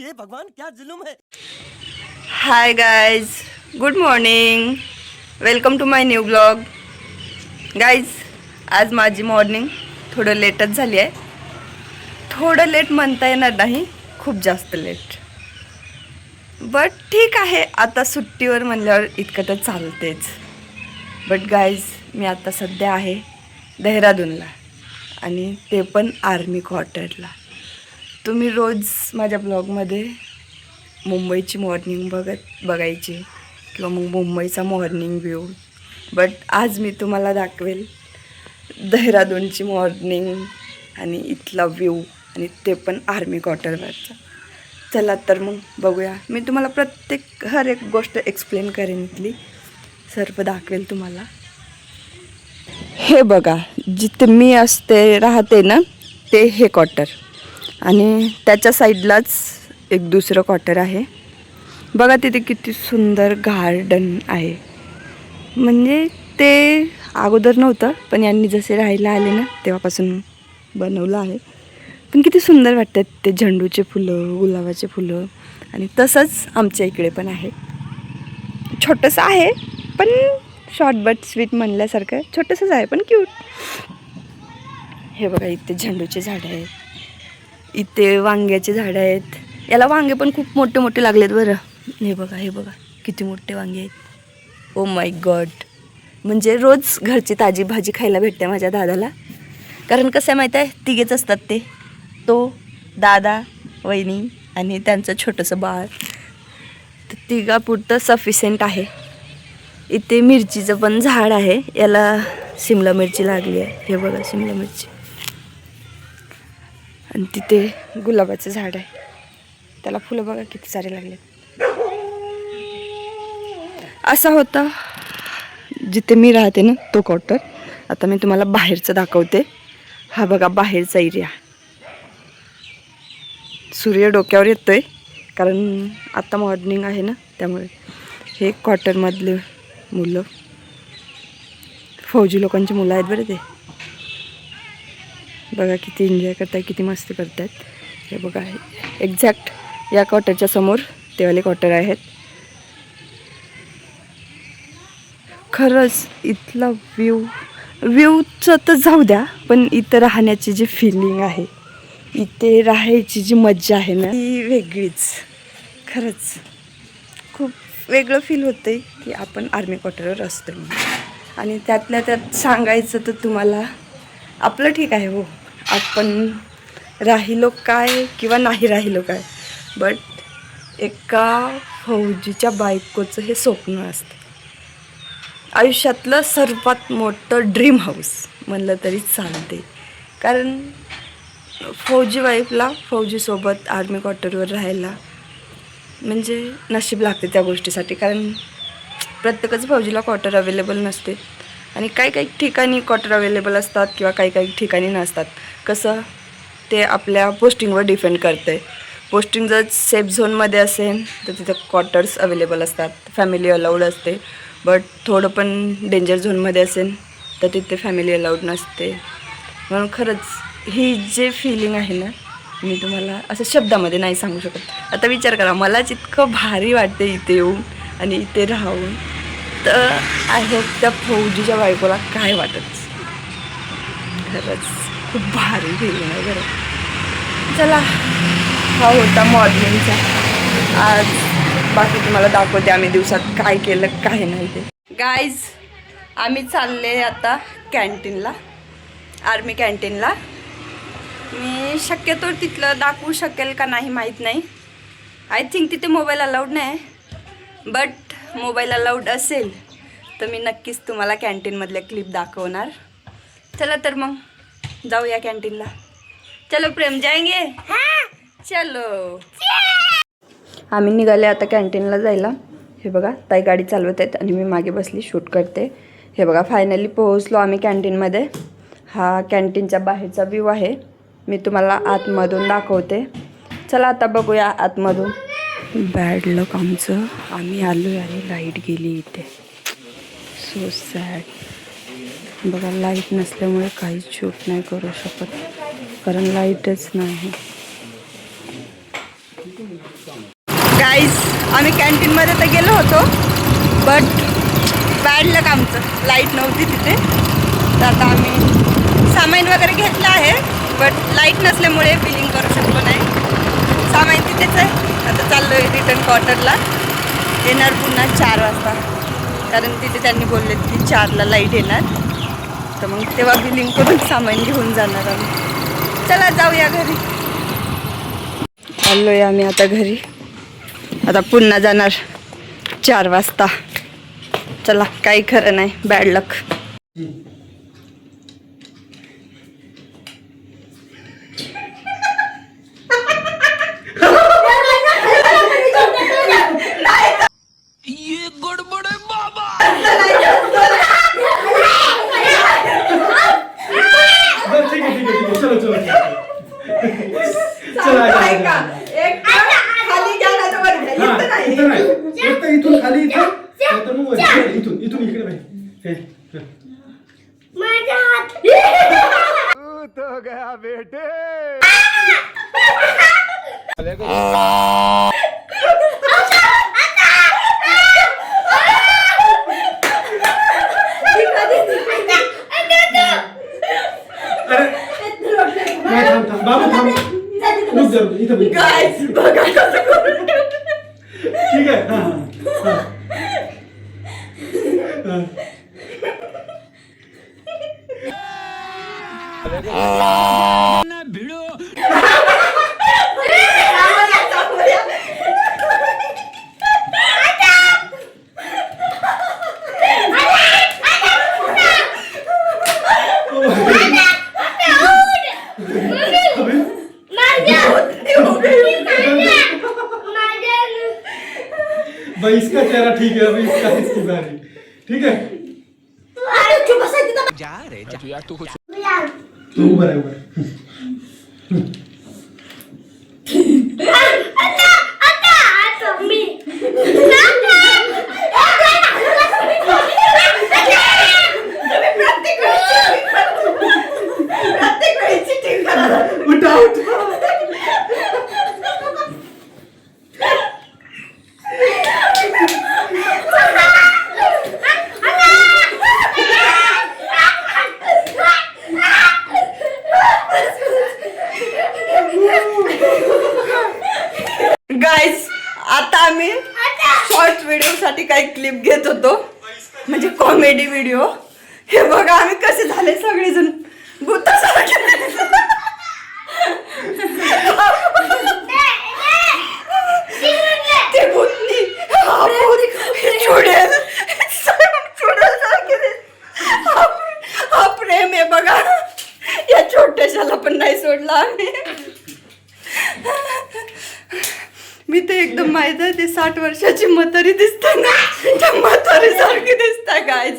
ये भगवान क्या जुलूम है। Hi guys, good morning. Welcome to my new blog. Guys, आज माझी मॉर्निंग थोडं लेटच झाली आहे. थोडं लेट म्हणता येणार नाही, खूप जास्त लेट. बट ठीक आहे, आता सुट्टीवर म्हणल्यावर इतकं तर चालतेच. बट गाईज, मी आता सध्या आहे देहरादूनला, आणि ते पण आर्मी क्वार्टरला. तुम्ही रोज माझ्या ब्लॉगमध्ये मुंबईची मॉर्निंग बघायची किंवा मग मुंबईचा मॉर्निंग व्ह्यू. बट आज मी तुम्हाला दाखवेल देहरादूनची मॉर्निंग आणि इथला व्ह्यू, आणि ते पण आर्मी क्वार्टरवरचा. चला तर मग बघूया. मी तुम्हाला हर एक गोष्ट एक्सप्लेन करेन, इथली सर्व दाखवेल तुम्हाला. हे बघा, जिथे मी राहते ना, ते हे क्वार्टर, आणि त्याच्या साईडलाच एक दुसरं क्वार्टर आहे. बघा तिथे किती सुंदर गार्डन आहे. म्हणजे ते अगोदर नव्हतं, पण यांनी जसे राहायला आले ना तेव्हापासून बनवलं आहे. पण किती सुंदर वाटतात ते झेंडूचे फुलं, गुलाबाचे फुलं. आणि तसंच आमच्या इकडे पण आहे. छोटंसं आहे, पण शॉर्ट बट स्वीट म्हणल्यासारखं छोटंसंच आहे, पण क्यूट. हे बघा, इथे झेंडूचे झाडं आहेत, इथे वांग्याचे झाडं आहेत. याला वांगे पण खूप मोठे मोठे लागलेत बरं. हे बघा किती मोठे वांगे आहेत. Oh my God. म्हणजे रोज घरची ताजी भाजी खायला भेटते माझ्या दादाला. कारण कसं आहे माहीत आहे, तिघेच असतात ते, तो, दादा, वहिनी आणि त्यांचं छोटंसं बाळ. तर तिघापुरतं सफिशियंट आहे. इथे मिरचीचं पण झाड आहे. याला शिमला मिरची लागली आहे. हे बघा, शिमला मिरची. आणि तिथे गुलाबाचं झाड आहे, त्याला फुलं बघा किती सारे लागले. असा होता जिथे मी राहते ना, तो क्वार्टर. आता मी तुम्हाला बाहेरचं दाखवते. हा बघा बाहेरचा एरिया. सूर्य डोक्यावर येतोय, कारण आता मॉर्निंग आहे ना, त्यामुळे. हे क्वार्टरमधले मुलं, फौजी लोकांची मुलं आहेत बरं ते. बघा किती एन्जॉय करताय, किती मस्ती करतायत. हे बघा, एक्झॅक्ट या क्वार्टरच्या समोर तेवाले क्वार्टर आहेत. खरंच इथला व्ह्यूचं तर जाऊ द्या, पण इथं राहण्याची जी फिलिंग आहे, इथे राहायची जी मज्जा आहे ना, ती वेगळीच. खरंच खूप वेगळं फील होतं आहे की आपण आर्मी क्वार्टरवर असतो. आणि त्यातल्या त्यात सांगायचं तर तुम्हाला, आपलं ठीक आहे हो, आपण राहिलो काय किंवा नाही राहिलो काय, बट एका फौजीच्या बायकोचं हे स्वप्न असतं. आयुष्यातलं सर्वात मोठं ड्रीम हाऊस म्हणलं तरी चालते. कारण फौजी वाईफला फौजीसोबत आर्मी क्वार्टरवर राहायला म्हणजे नशीब लागते त्या गोष्टीसाठी. कारण प्रत्येकच फौजीला क्वार्टर अवेलेबल नसते, आणि काही ठिकाणी क्वार्टर अवेलेबल असतात किंवा काही ठिकाणी नसतात. कसं ते आपल्या पोस्टिंगवर डिपेंड करतं आहे. पोस्टिंग जर सेफ झोनमध्ये असेल तर तिथं क्वार्टर्स अवेलेबल असतात, फॅमिली अलाउड असते. बट थोडं पण डेंजर झोनमध्ये असेल तर तिथे फॅमिली अलाउड नसते. म्हणून खरंच ही जे फिलिंग आहे ना, मी तुम्हाला असं शब्दामध्ये नाही सांगू शकत. आता विचार करा, मलाच इतकं भारी वाटते इथे येऊन आणि इथे राहून, तर आय होप त्या फौजीच्या बायकोला काय वाटत. खरंच खूप भारी फिलिंग आहे बरं. चला, हा होता मॉर्निंगचा. आज बाकी तुम्हाला दाखवते आम्ही दिवसात काय केलं काय नाही ते. गाईज, आम्ही चालले आता कॅन्टीनला, आर्मी कॅन्टीनला. मी शक्यतो तिथलं दाखवू शकेल का नाही माहीत नाही. आय थिंक तिथे मोबाईल अलाउड नाही, बट मोबाईल अलाउड असेल तर मी नक्कीच तुम्हाला कॅन्टीनमधल्या क्लिप दाखवणार. चला तर मग जाऊया कॅन्टीनला. चलो प्रेम, जाएंगे? चलो. आम्ही निघाले आता कॅन्टीनला जायला. हे बघा, ताई गाडी चालवत आहेत आणि मी मागे बसली शूट करते. हे बघा, फायनली पोहोचलो आम्ही कॅन्टीनमध्ये. हा कॅन्टीनच्या बाहेरचा व्ह्यू आहे, मी तुम्हाला आतमधून दाखवते. चला आता बघूया आतमधून. बॅड लक आमचं, आम्ही आलो आणि लाईट गेली इथे. So sad. बघा, लाईट नसल्यामुळे काहीच शूट नाही करू शकत, कारण लाईटच नाही. गाईज आम्ही कॅन्टीनमध्ये तर गेलो होतो, बट बॅड लक आमचं, लाईट नव्हती तिथे. तर आता आम्ही सामान वगैरे घेतलं आहे, बट लाईट नसल्यामुळे बिलिंग करू शकलो नाही. सामान तिथेच आहे. आता चाललो आहे रिटर्न क्वार्टरला. येणार पुन्हा 4 वाजता, कारण तिथे त्यांनी बोलले की 4ला लाईट येणार. तर मग तेव्हा बिलिंग करून सामान घेऊन जाणार आम्ही. चला जाऊया घरी. आलो आहे आम्ही आता घरी. आता पुन्हा जाणार 4 वाजता. चला, काही खरं नाही, बॅड लक. इथून खाली इथून इकडे तो गया बेटे. बाबू थांब, इथं ठीक आहे. भाई इसका चेहरा ठीक है, अभी इसकी बारी. ठीक है, जा रे जा यार, तू कुछ तू उभं आहे, उभं आहे. उठा उठा. गाईज आता आम्ही शॉर्ट व्हिडिओसाठी काही क्लिप घेत होतो, म्हणजे कॉमेडी व्हिडिओ. हे बघा आम्ही कसे झाले सगळेजण भूतासारखे. ते भूतनी, हा चुडेल सारखे. हा प्रेम आहे बघा, या छोट्याशाला पण नाही सोडला आम्ही. मी तर एकदम माहित आहे, ते 60 वर्षाची म्हातारी दिसते ना, त्या म्हातारी सारखी दिसते गाईज.